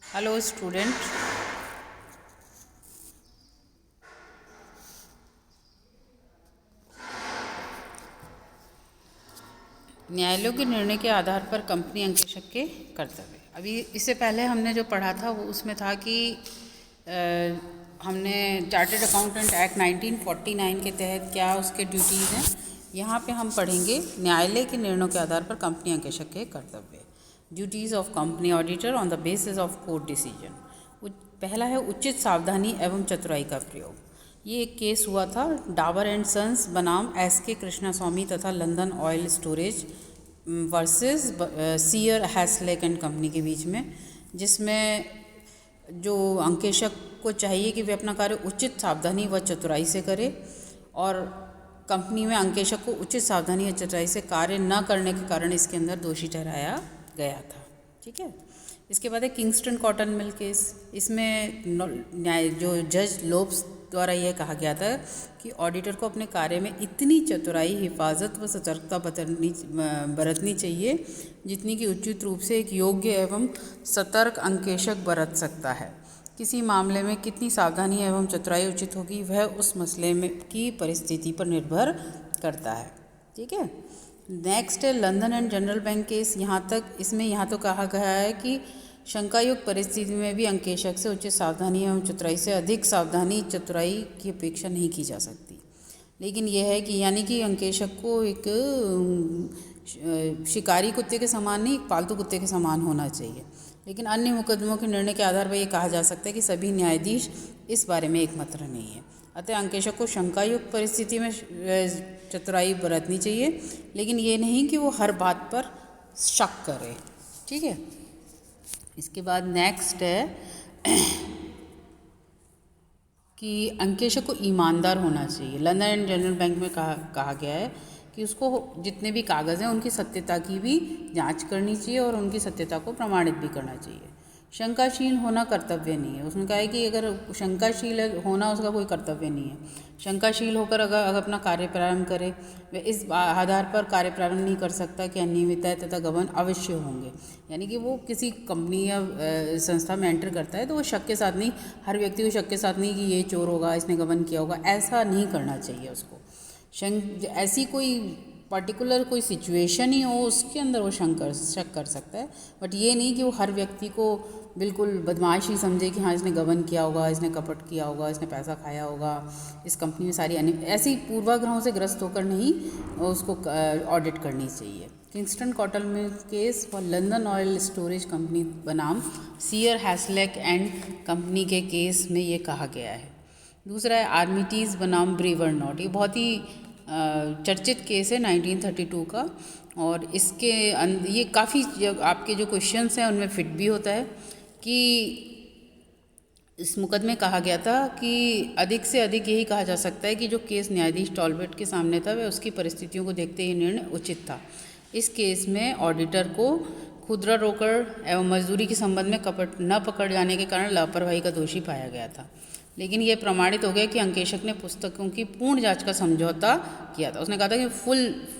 Hello student. न्यायालयों के निर्णय के आधार पर कंपनी अंकेक्षक के कर्तव्य। अभी इससे पहले हमने जो पढ़ा था वो उसमें था कि हमने चार्टर्ड अकाउंटेंट एक्ट 1949 के तहत क्या उसके ड्यूटीज़ हैं। यहाँ पे हम पढ़ेंगे न्यायालय के निर्णयों के आधार पर कंपनी अंकेक्षक के कर्तव्य। Duties of company auditor on the basis of court decision. पहला है उचित सावधानी एवं चतुराई का प्रयोग। ये एक केस हुआ था डाबर एंड सन्स बनाम एस.के. कृष्णास्वामी तथा London oil storage versus Seear Hasluck and company के बीच में, जिसमें जो अंकेक्षक को चाहिए कि वे अपना कार्य उचित सावधानी व चतुराई से करे, और कंपनी में अंकेक्षक को उचित सावधानी व चतुराई से कार्य न करने के कारण इसके अंदर दोषी ठहराया गया था। ठीक है। इसके बाद है किंगस्टन कॉटन मिल केस। इसमें न्याय जो जज लोब्स द्वारा यह कहा गया था कि ऑडिटर को अपने कार्य में इतनी चतुराई, हिफाजत व सतर्कता बरतनी चाहिए जितनी कि उचित रूप से एक योग्य एवं सतर्क अंकेक्षक बरत सकता है। किसी मामले में कितनी सावधानी एवं चतुराई उचित होगी वह उस मसले में की परिस्थिति पर निर्भर करता है। ठीक है। नेक्स्ट है London and general bank case. यहाँ तो कहा गया है कि शंकायुक्त परिस्थिति में भी अंकेक्षक से उचित सावधानी एवं चतुराई से अधिक सावधानी चतुराई की अपेक्षा नहीं की जा सकती। लेकिन यह है कि यानी कि अंकेक्षक को एक शिकारी कुत्ते के समान नहीं, एक पालतू कुत्ते के समान होना चाहिए। लेकिन अन्य मुकदमों के निर्णय के आधार पर यह कहा जा सकता है कि सभी न्यायाधीश इस बारे में एकमत नहीं है। अतः अंकेक्षक को शंकायुक्त परिस्थिति में चतुराई बरतनी चाहिए, लेकिन ये नहीं कि वो हर बात पर शक करे। ठीक है। इसके बाद नेक्स्ट है कि अंकेक्षक को ईमानदार होना चाहिए। लंदन एंड जनरल बैंक में कहा गया है कि उसको जितने भी कागज़ हैं उनकी सत्यता की भी जांच करनी चाहिए और उनकी सत्यता को प्रमाणित भी करना चाहिए। शंकाशील होना कर्तव्य नहीं है। उसने कहा है कि अगर शंकाशील होना उसका कोई कर्तव्य नहीं है। शंकाशील होकर अगर अपना कार्य प्रारंभ करे, वह इस आधार पर कार्य प्रारंभ नहीं कर सकता कि अनियमितता तथा गबन अवश्य होंगे। यानी कि वो किसी कंपनी या संस्था में एंटर करता है तो वो शक के साथ नहीं, हर व्यक्ति को शक के साथ नहीं कि ये चोर होगा, इसने गबन किया होगा, ऐसा नहीं करना चाहिए उसको। ऐसी कोई पर्टिकुलर कोई सिचुएशन ही हो उसके अंदर वो शक कर सकता है, बट ये नहीं कि वो हर व्यक्ति को बिल्कुल बदमाश ही समझे कि हाँ इसने गबन किया होगा, इसने कपट किया होगा, इसने पैसा खाया होगा, इस कंपनी में सारी ऐसी पूर्वाग्रहों से ग्रस्त होकर नहीं उसको ऑडिट करनी चाहिए। किंगस्टन कॉटन मिल केस व लंदन ऑयल स्टोरेज कंपनी बनाम सीयर हैसलेक एंड कंपनी के केस में ये कहा गया है। दूसरा है आर्मिटीज़ बनाम ब्रेवर नॉट। ये बहुत ही चर्चित केस है 1932 का, और इसके ये काफ़ी आपके जो क्वेश्चंस हैं उनमें फिट भी होता है कि इस मुकदमे कहा गया था कि अधिक से अधिक यही कहा जा सकता है कि जो केस न्यायाधीश टॉलबर्ट के सामने था वह उसकी परिस्थितियों को देखते ही निर्णय उचित था। इस केस में ऑडिटर को खुदरा रोकड़ एवं मजदूरी के संबंध में कपट न पकड़ जाने के कारण लापरवाही का दोषी पाया गया था। लेकिन यह प्रमाणित हो गया कि अंकेक्षक ने पुस्तकों की पूर्ण जांच का समझौता किया था। उसने कहा था कि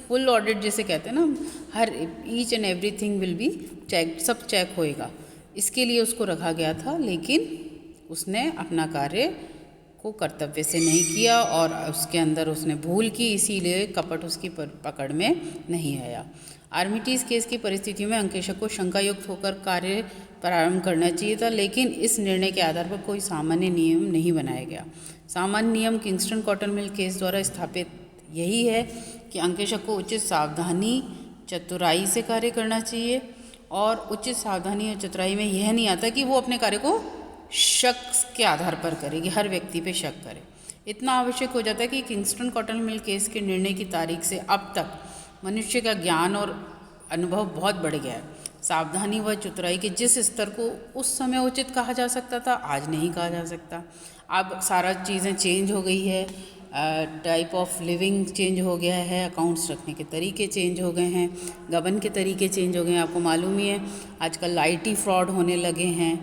फुल ऑडिट जिसे कहते हैं ना, हर each and everything will be check, सब चेक होएगा, इसके लिए उसको रखा गया था। लेकिन उसने अपना कार्य को कर्तव्य से नहीं किया और उसके अंदर उसने भूल की, इसीलिए कपट उसकी पकड़ में नहीं आया। आर्मिटीज़ केस की परिस्थितियों में अंकेक्षक को शंकायुक्त होकर कार्य प्रारंभ करना चाहिए था, लेकिन इस निर्णय के आधार पर कोई सामान्य नियम नहीं बनाया गया। सामान्य नियम किंगस्टन कॉटन मिल केस द्वारा स्थापित यही है कि अंकेक्षक को उचित सावधानी चतुराई से कार्य करना चाहिए, और उचित सावधानी और चतुराई में यह नहीं आता कि वो अपने कार्य को शक के आधार पर करे, कि हर व्यक्ति पे शक करे। इतना आवश्यक हो जाता है कि किंगस्टन कॉटन मिल केस के निर्णय की तारीख से अब तक मनुष्य का ज्ञान और अनुभव बहुत बढ़ गया है। सावधानी व चतुराई के जिस स्तर को उस समय उचित कहा जा सकता था, आज नहीं कहा जा सकता। अब सारा चीज़ें चेंज हो गई है, टाइप ऑफ लिविंग चेंज हो गया है, अकाउंट्स रखने के तरीके चेंज हो गए हैं, गबन के तरीके चेंज हो गए हैं। आपको मालूम ही है आजकल IT फ्रॉड होने लगे हैं,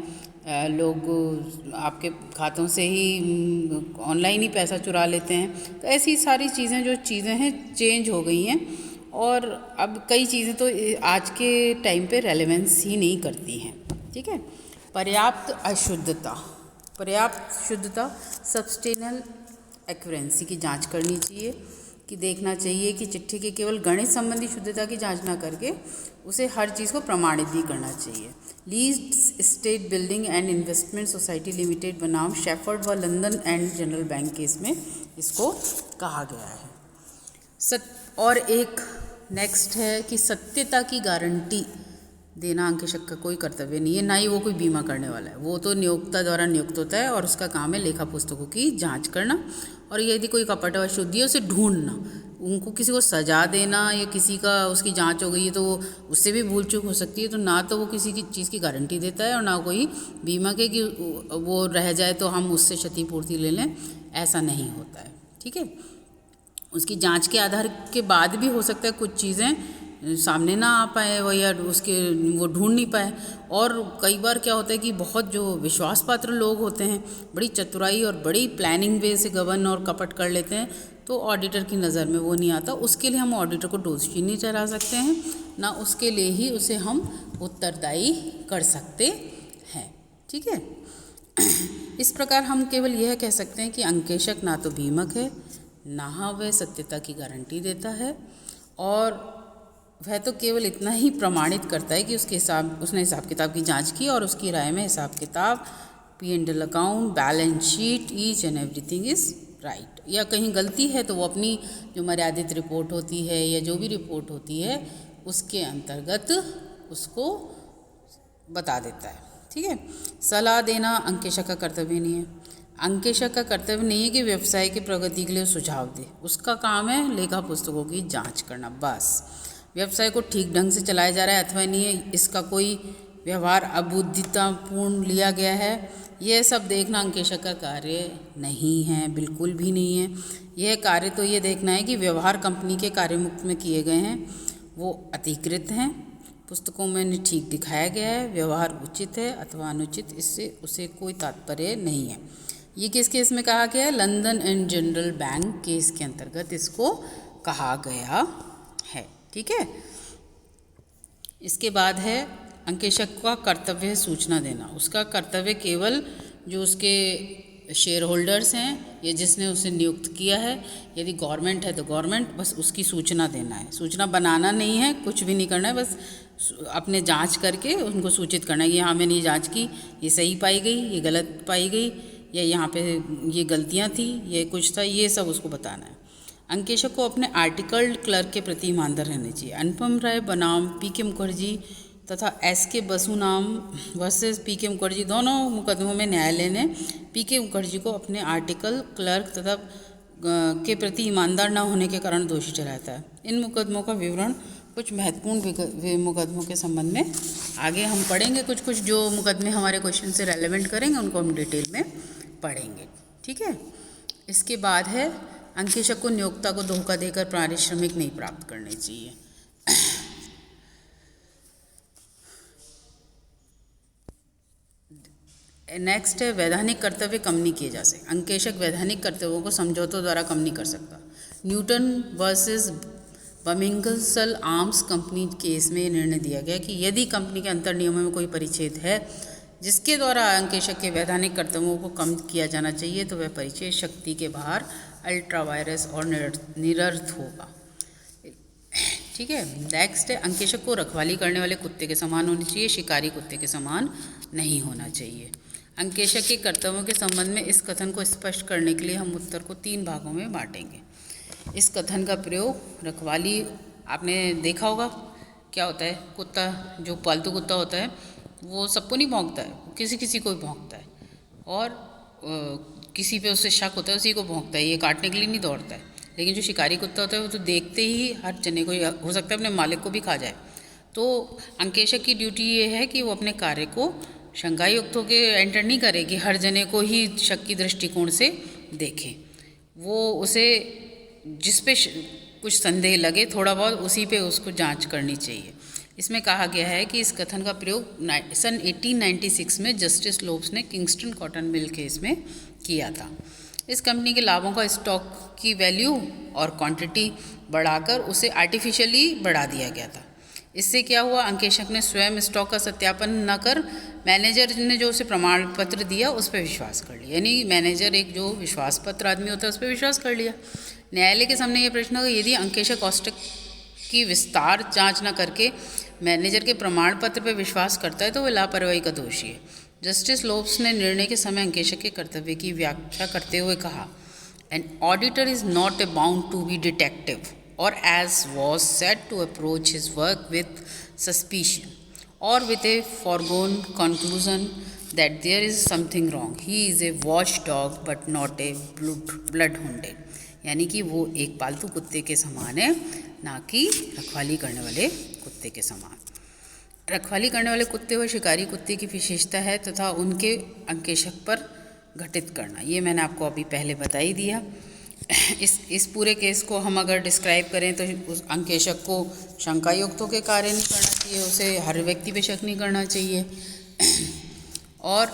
लोग आपके खातों से ही ऑनलाइन ही पैसा चुरा लेते हैं। तो ऐसी सारी चीज़ें हैं चेंज हो गई हैं, और अब कई चीज़ें तो आज के टाइम पे रेलेवेंस ही नहीं करती हैं। ठीक है। पर्याप्त अशुद्धता, पर्याप्त शुद्धता, सब्सटेनल एक्यूरेंसी की जांच करनी चाहिए, कि देखना चाहिए कि चिट्ठी की केवल गणित संबंधी शुद्धता की जांच ना करके उसे हर चीज़ को प्रमाणित भी करना चाहिए। Leeds state building and investment society limited बनाम शेफर्ड व London and general bank case में इसको कहा गया है। और एक नेक्स्ट है कि सत्यता की गारंटी देना अंकेशक का कोई कर्तव्य नहीं है, ना ही वो कोई बीमा करने वाला है। वो तो नियोक्ता द्वारा नियुक्त होता है और उसका काम है लेखा पुस्तकों की जांच करना, और यदि कोई कपट व शुद्धि है उसे ढूंढना। उनको किसी को सजा देना या किसी का उसकी जांच हो गई है तो उससे भी भूल चूक हो सकती है, तो ना तो वो किसी की चीज़ की गारंटी देता है और ना कोई बीमा के कि वो रह जाए तो हम उससे क्षतिपूर्ति ले लें, ऐसा नहीं होता है। ठीक है, उसकी जांच के आधार के बाद भी हो सकता है कुछ चीज़ें सामने ना आ पाए वो, या उसके वो ढूंढ नहीं पाए। और कई बार क्या होता है कि बहुत जो विश्वास पात्र लोग होते हैं बड़ी चतुराई और बड़ी प्लानिंग वे से गबन और कपट कर लेते हैं, तो ऑडिटर की नज़र में वो नहीं आता। उसके लिए हम ऑडिटर को दोषी नहीं ठहरा सकते हैं, ना उसके लिए ही उसे हम उत्तरदायी कर सकते हैं। ठीक है, इस प्रकार हम केवल यह कह सकते हैं कि अंकेशक ना तो बीमक है, ना वह सत्यता की गारंटी देता है, और वह तो केवल इतना ही प्रमाणित करता है कि उसने हिसाब किताब की जांच की और उसकी राय में हिसाब किताब, P&L account, balance sheet, each and everything is right. या कहीं गलती है तो वो अपनी जो मर्यादित रिपोर्ट होती है या जो भी रिपोर्ट होती है उसके अंतर्गत उसको बता देता है। ठीक है, सलाह देना अंकेशक का कर्तव्य नहीं है। अंकेशक का कर्तव्य नहीं है कि व्यवसाय की प्रगति के लिए सुझाव दे, उसका काम है लेखा पुस्तकों की जांच करना बस। व्यवसाय को ठीक ढंग से चलाया जा रहा है अथवा नहीं है, इसका कोई व्यवहार अबुद्धितापूर्ण लिया गया है, यह सब देखना अंकेशक का कार्य नहीं है, बिल्कुल भी नहीं है। यह कार्य तो ये देखना है कि व्यवहार कंपनी के कार्यमुक्त में किए गए हैं, वो अधिकृत हैं, पुस्तकों में ठीक दिखाया गया है, व्यवहार उचित है अथवा अनुचित, इससे उसे कोई तात्पर्य नहीं है। ये किस केस में कहा गया है? London and general bank case के अंतर्गत इसको कहा गया है। ठीक है, इसके बाद है अंकेशक का कर्तव्य है सूचना देना। उसका कर्तव्य केवल जो उसके शेयर होल्डर्स हैं या जिसने उसे नियुक्त किया है, यदि गवर्नमेंट है तो गवर्नमेंट, बस उसकी सूचना देना है। सूचना बनाना नहीं है, कुछ भी नहीं करना है, बस अपने जांच करके उनको सूचित करना है कि हाँ मैंने ये जांच की, ये सही पाई गई, ये गलत पाई गई, या यहाँ पे ये गलतियाँ थी, ये कुछ था, ये सब उसको बताना है। अंकेशक को अपने आर्टिकल्ड क्लर्क के प्रति ईमानदार रहने चाहिए। अनुपम राय बनाम पी.के. मुखर्जी तथा एस.के. बसु नाम वर्सेस पी.के. मुखर्जी, दोनों मुकदमों में न्यायालय ने पी.के. मुखर्जी को अपने आर्टिकल क्लर्क तथा के प्रति ईमानदार न होने के कारण दोषी ठहराता है। इन मुकदमों का विवरण कुछ महत्वपूर्ण मुकदमों के संबंध में आगे हम पढ़ेंगे। कुछ जो मुकदमे हमारे क्वेश्चन से रेलेवेंट करेंगे उनको हम डिटेल में पढ़ेंगे। ठीक है, इसके बाद है अंकेशक को नियोक्ता को धोखा देकर पारिश्रमिक नहीं प्राप्त करने चाहिए। नेक्स्ट है वैधानिक कर्तव्य कम नहीं किए जा सकते। अंकेशक वैधानिक कर्तव्यों को समझौतों द्वारा कम नहीं कर सकता। Newton versus Birmingham Small arms company case में निर्णय दिया गया कि यदि कंपनी के अंतर नियमों में कोई परिच्छेद है जिसके द्वारा अंकेशक के वैधानिक कर्तव्यों को कम किया जाना चाहिए तो वह परिच्छेद शक्ति के बाहर अल्ट्रा वायरस और निरर्थ होगा। ठीक है, नेक्स्ट है अंकेशक को रखवाली करने वाले कुत्ते के समान होनी चाहिए, शिकारी कुत्ते के समान नहीं होना चाहिए। अंकेशक के कर्तव्यों के संबंध में इस कथन को स्पष्ट करने के लिए हम उत्तर को 3 भागों में बांटेंगे। इस कथन का प्रयोग रखवाली, आपने देखा होगा क्या होता है, कुत्ता जो पालतू कुत्ता होता है वो सबको नहीं भौंकता है, किसी किसी को भौंकता है, और किसी पे उससे शक होता है उसी को भौंकता है, ये काटने के लिए नहीं दौड़ता है। लेकिन जो शिकारी कुत्ता होता है वो तो देखते ही हर जने को, हो सकता है अपने मालिक को भी खा जाए। तो अंकेशक की ड्यूटी ये है कि वो अपने कार्य को शंकायुक्त होकर एंटर नहीं करे कि हर जने को ही शक की दृष्टिकोण से देखे। वो उसे जिस पे कुछ संदेह लगे थोड़ा बहुत उसी पे उसको जांच करनी चाहिए। इसमें कहा गया है कि इस कथन का प्रयोग सन 1896 में जस्टिस लोब्स ने किंगस्टन कॉटन मिल केस में किया था। इस कंपनी के लाभों का स्टॉक की वैल्यू और क्वांटिटी बढ़ाकर उसे आर्टिफिशियली बढ़ा दिया गया था। इससे क्या हुआ, अंकेशक ने स्वयं स्टॉक का सत्यापन न कर मैनेजर ने जो उसे प्रमाण पत्र दिया उस पर विश्वास कर लिया। यानी मैनेजर एक जो विश्वास पत्र आदमी होता है उस पर विश्वास कर लिया। न्यायालय के सामने ये प्रश्न होगा, यदि अंकेशक औष्टक की विस्तार जांच न करके मैनेजर के प्रमाण पत्र पर विश्वास करता है तो वह लापरवाही का दोषी है। जस्टिस लोब्स ने निर्णय के समय अंकेशक के कर्तव्य की व्याख्या करते हुए कहा, an auditor is not a bound to be detective or as was said to approach his work with suspicion or with a foregone conclusion that there is something wrong. He is a watchdog but not a bloodhounded. यानी कि वो एक पालतू कुत्ते के समान है, ना कि रखवाली करने वाले कुत्ते के समान। रखवाली करने वाले कुत्ते व शिकारी कुत्ते की विशेषता है तथा उनके अंकेशक पर घटित करना, ये मैंने आपको अभी पहले बता ही दिया। इस पूरे केस को हम अगर डिस्क्राइब करें तो उस अंकेशक को शंकायुक्तों के कार्य नहीं करना चाहिए, उसे हर व्यक्ति पे शक नहीं करना चाहिए, और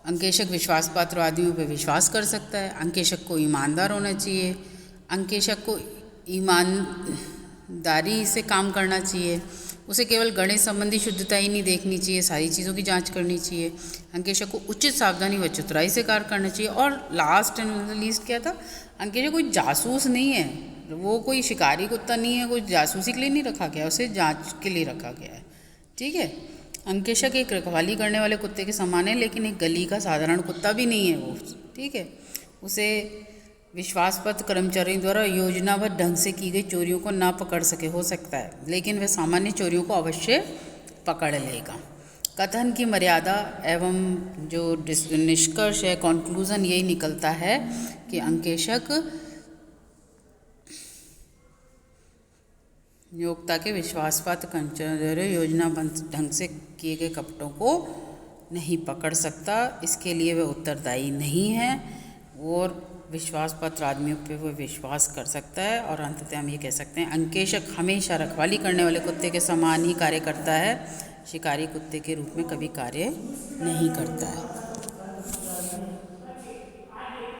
अंकेशक विश्वास पात्र आदमियों पे विश्वास कर सकता है। अंकेशक को ईमानदार होना चाहिए, अंकेशक को ईमानदारी से काम करना चाहिए, उसे केवल गणित संबंधी शुद्धता ही नहीं देखनी चाहिए, सारी चीज़ों की जांच करनी चाहिए। अंकेशक को उचित सावधानी व चतुराई से कार्य करना चाहिए। और लास्ट एंड लीस्ट क्या था, अंकेशक कोई जासूस नहीं है, वो कोई शिकारी कुत्ता नहीं है, कोई जासूसी के लिए नहीं रखा गया, उसे जांच के लिए रखा गया है। ठीक है, अंकेशक एक रखवाली करने वाले कुत्ते के समान है, लेकिन एक गली का साधारण कुत्ता भी नहीं है वो। ठीक है, उसे विश्वासपत्र कर्मचारियों द्वारा योजनाबद्ध ढंग से की गई चोरियों को ना पकड़ सके हो सकता है, लेकिन वह सामान्य चोरियों को अवश्य पकड़ लेगा। कथन की मर्यादा एवं जो निष्कर्ष है, कॉन्क्लूज़न यही निकलता है कि अंकेशक नियोक्ता के विश्वासपात्र कर्मचारियों द्वारा योजनाबद्ध ढंग से किए गए कपटों को नहीं पकड़ सकता, इसके लिए वह उत्तरदायी नहीं है और विश्वास पत्र आदमियों पे वो विश्वास कर सकता है। और अंततः हम ये कह सकते हैं, अंकेशक हमेशा रखवाली करने वाले कुत्ते के समान ही कार्य करता है, शिकारी कुत्ते के रूप में कभी कार्य नहीं करता है।